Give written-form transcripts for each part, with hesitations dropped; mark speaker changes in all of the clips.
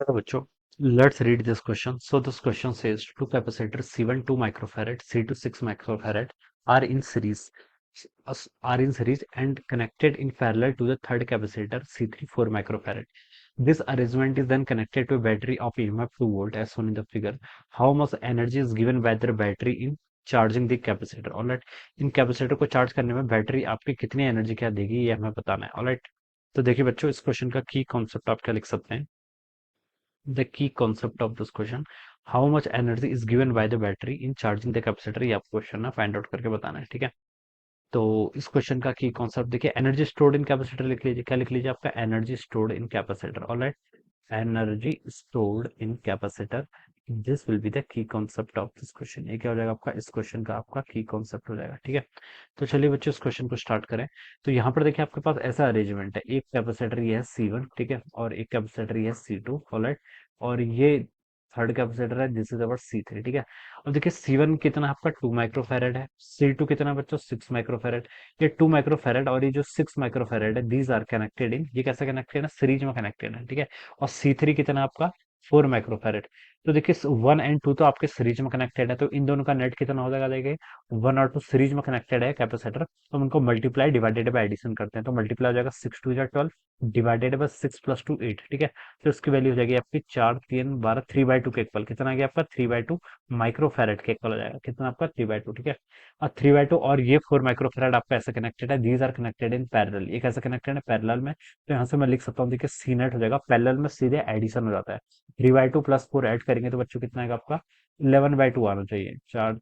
Speaker 1: Hello, bachcho. Let's read this question. So this question says two capacitors C1 2 microfarad, C2 6 microfarad are in series and connected in parallel to the third capacitor C3 4 microfarad. This arrangement is then connected to a battery of EMF 2 volt as shown in the figure. How much energy is given by the battery in charging the capacitor? Alright, in capacitor को charge करने में battery आपकी कितनी energy क्या देगी ये हमें बताना है। ऑलराइट, तो देखिए बच्चों, इस क्वेश्चन का की कॉन्सेप्ट आप क्या लिख सकते हैं? The key concept of this question, how much energy is given by the battery in charging the capacitor, ये आपको क्वेश्चन ना फाइंड आउट करके बताना है। ठीक है, तो इस क्वेश्चन का की कॉन्सेप्ट देखिए, एनर्जी स्टोर्ड इन कैपेसिटर लिख लीजिए। क्या लिख लीजिए? आपका energy stored in capacitor. Alright, energy stored in capacitor, this will be the key concept of this question. ये क्या हो जाएगा आपका? इस क्वेश्चन का आपका की कॉन्सेप्ट हो जाएगा। ठीक है, तो चलिए बच्चों, इस क्वेश्चन को स्टार्ट करें। तो यहाँ पर देखिए, आपके पास ऐसा अरेंजमेंट है, एक कैपेसिटर ये है C1, ठीक है, और एक कैपेसिटर ये है C2। ऑलराइट, और ये थर्ड कैपेसिटर है, दिस इज अवर C3। ठीक है, अब देखिए C1 कितना है आपका? 2 माइक्रोफैरेड है। C2 कितना है बच्चों? 6 माइक्रोफैरेड। ये 2 माइक्रोफैरेड और ये जो 6 माइक्रोफैरेड है, दीज आर कनेक्टेड इन, ये कैसे कनेक्टेड है? सीरीज में कनेक्टेड है। ठीक है, और C3 कितना है आपका? 4 माइक्रोफैरेड। तो देखिए 1 एंड 2 तो आपके सीरीज में कनेक्टेड है, तो इन दोनों का नेट कितना हो जाएगा? देखिए 1 और 2 सीरीज में कनेक्टेड है कैपेसिटर, तो हम उनको मल्टीप्लाई डिवाइडेड बाय एडिशन करते हैं, तो मल्टीप्लाई हो जाएगा 6 2 12 डिवाइडेड बाय 6 प्लस 2 8। ठीक है, तो इसकी वैल्यू हो जाएगी आपकी 4 3 12, 3/2 के इक्वल। कितना आ गया आपका? 3/2 माइक्रोफैरेड के इक्वल हो जाएगा। कितना आपका? 3/2। ठीक है, और 3/2 और ये 4 माइक्रोफैरेड आपका ऐसे कनेक्टेड है, these are connected in parallel. ये कैसे कनेक्टेड है? पैरेलल में। तो यहाँ से मैं लिख सकता हूँ, देखिए सी नेट हो जाएगा, पैरेलल में सीधे एडिशन हो जाता है। 3/2 प्लस 4 ऐड करेंगे तो बच्चों कितना आएगा आपका? 11/2 आना चाहिए। चार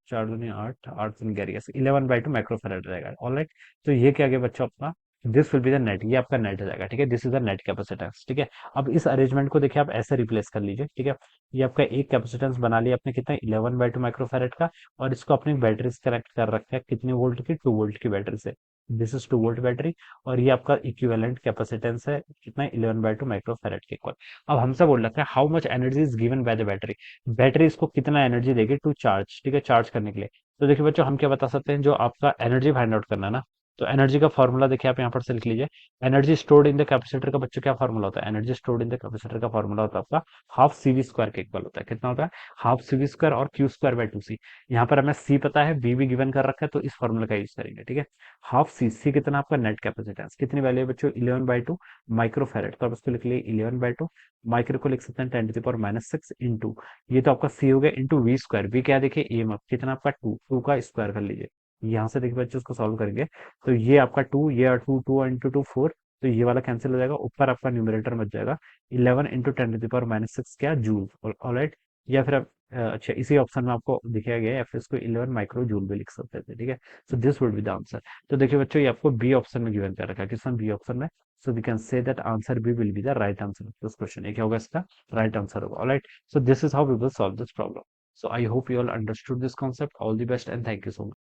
Speaker 1: चार दूनी आठ, आठ दूनी 11, 11/2 माइक्रोफैरेड रहेगा। ऑलराइट, तो ये क्या गया बच्चों आपका? This will be the net, ये आपका नेट हो जाएगा। ठीक है, this is the net capacitance. ठीक है, अब इस अरेंजमेंट को देखिए आप ऐसे रिप्लेस कर लीजिए। ठीक है, ये आपका एक कैपेसिटेंस बना लिया आपने, कितना? 11/2 माइक्रोफैरेड का, और इसको अपनी बैटरी से कनेक्ट कर रखा है, कितने वोल्ट की? 2 वोल्ट की बैटरी से। दिस इज 2 वोल्ट बैटरी, और ये आपका इक्विवेलेंट कैपेसिटेंस है, कितना? 11/2 माइक्रोफैरेड के इक्वल। अब हमसे बोल रखा है how much energy is given by the battery, battery इसको कितना एनर्जी देगी टू चार्ज। ठीक है, चार्ज करने के लिए। तो देखिए बच्चों, हम क्या बता सकते हैं, जो आपका एनर्जी फाइंड आउट करना है ना, तो एनर्जी का फॉर्मूला देखिए आप यहाँ पर से लिख लीजिए। Energy stored in the capacitor का बच्चों क्या फॉर्मूला होता है? Energy stored in the capacitor का फॉर्मूला होता है आपका हाफ CV स्क्वायर के इक्वल होता है। कितना होता है? हाफ CV स्क्वायर और Q स्क्वायर बाय 2C। यहाँ पर हमें C पता है, B भी गिवन कर रखा है, तो इस फॉर्मूला का यूज करेंगे। ठीक है, हाफ C कितना आपका? नेट कैपेसिटेंस कितनी वैल्यू है बच्चों? 11/2 माइक्रोफेरेड, तो आप इसको लिख लिए 11/2 माइक्रो को लिख सकते हैं 10⁻⁶ इंटू, ये तो आपका C हो गया, इंटू V स्क्वायर। V क्या देखिए? EMF कितना आपका? 2, 2 का स्क्वायर कर लीजिए। यहाँ से देखिए बच्चों, इसको सॉल्व करेंगे तो ये आपका 2, ये 2, 2 इंटू 2 4, तो ये वाला कैंसिल हो जाएगा, ऊपर आपका न्यूमरेटर बच जाएगा 11 इंटू 10⁻⁶ क्या? जूल। ऑलराइट, या फिर आप अच्छा, इसी ऑप्शन में आपको दिखाया गया है, या फिर इसको 11 माइक्रो जूल भी लिख सकते थे। ठीक है, so this would be the answer. तो देखिए बच्चों, ये आपको बी ऑप्शन में गिवन कर रखा है, किसमें? बी ऑप्शन में। So we can say that answer B will be the right answer of this question. ये क्या होगा? इसका राइट आंसर होगा। Alright, so this is how we will solve this problem. So I hope you all understood this concept. All the best and thank you so much.